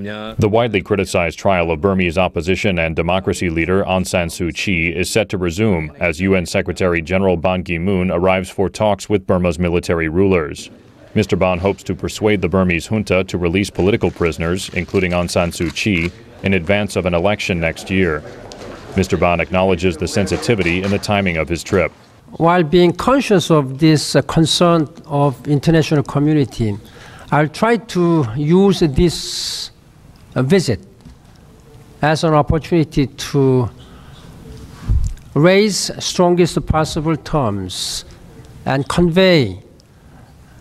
The widely criticized trial of Burmese opposition and democracy leader Aung San Suu Kyi is set to resume as UN Secretary General Ban Ki-moon arrives for talks with Burma's military rulers. Mr. Ban hopes to persuade the Burmese junta to release political prisoners, including Aung San Suu Kyi, in advance of an election next year. Mr. Ban acknowledges the sensitivity in the timing of his trip. While being conscious of this concern of international community, I'll try to use this visit as an opportunity to raise strongest possible terms and convey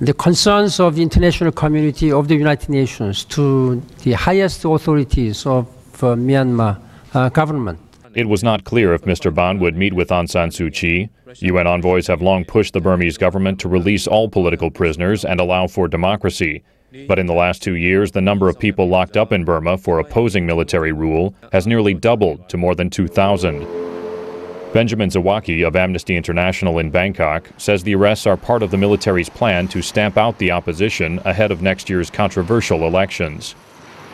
the concerns of the international community of the United Nations to the highest authorities of Myanmar government. It was not clear if Mr. Ban would meet with Aung San Suu Kyi. UN envoys have long pushed the Burmese government to release all political prisoners and allow for democracy. But in the last 2 years, the number of people locked up in Burma for opposing military rule has nearly doubled to more than 2,000. Benjamin Zawacki of Amnesty International in Bangkok says the arrests are part of the military's plan to stamp out the opposition ahead of next year's controversial elections.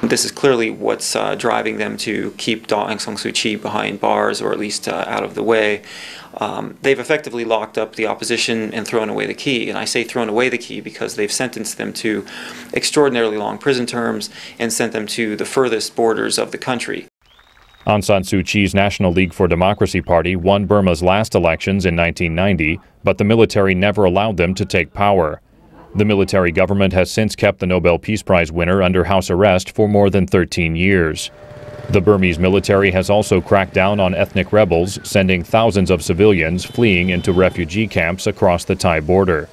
This is clearly what's driving them to keep Aung San Suu Kyi behind bars, or at least out of the way. They've effectively locked up the opposition and thrown away the key. And I say thrown away the key because they've sentenced them to extraordinarily long prison terms and sent them to the furthest borders of the country. Aung San Suu Kyi's National League for Democracy party won Burma's last elections in 1990, but the military never allowed them to take power. The military government has since kept the Nobel Peace Prize winner under house arrest for more than 13 years. The Burmese military has also cracked down on ethnic rebels, sending thousands of civilians fleeing into refugee camps across the Thai border.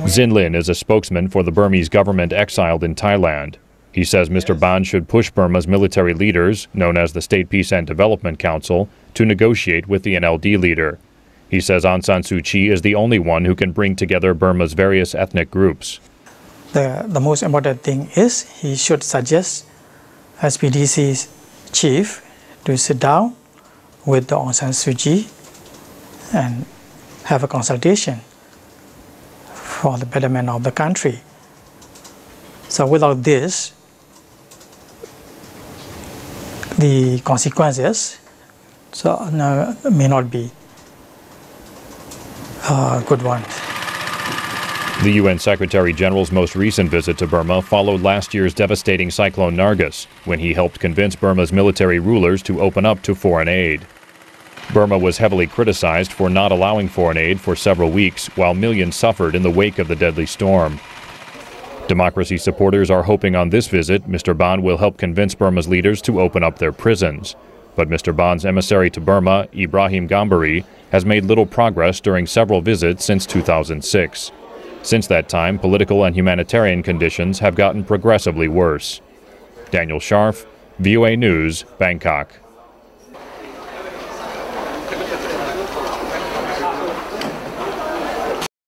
Zin Lin is a spokesman for the Burmese government exiled in Thailand. He says Mr. Ban should push Burma's military leaders, known as the State Peace and Development Council, to negotiate with the NLD leader. He says Aung San Suu Kyi is the only one who can bring together Burma's various ethnic groups. The most important thing is he should suggest SPDC's chief to sit down with the Aung San Suu Kyi and have a consultation for the betterment of the country. So without this, the consequences may not be a good one. The UN Secretary General's most recent visit to Burma followed last year's devastating Cyclone Nargis, when he helped convince Burma's military rulers to open up to foreign aid. Burma was heavily criticized for not allowing foreign aid for several weeks, while millions suffered in the wake of the deadly storm. Democracy supporters are hoping on this visit Mr. Ban will help convince Burma's leaders to open up their prisons. But Mr. Ban's emissary to Burma, Ibrahim Gambari, has made little progress during several visits since 2006. Since that time, political and humanitarian conditions have gotten progressively worse. Daniel Schearf, VOA News, Bangkok.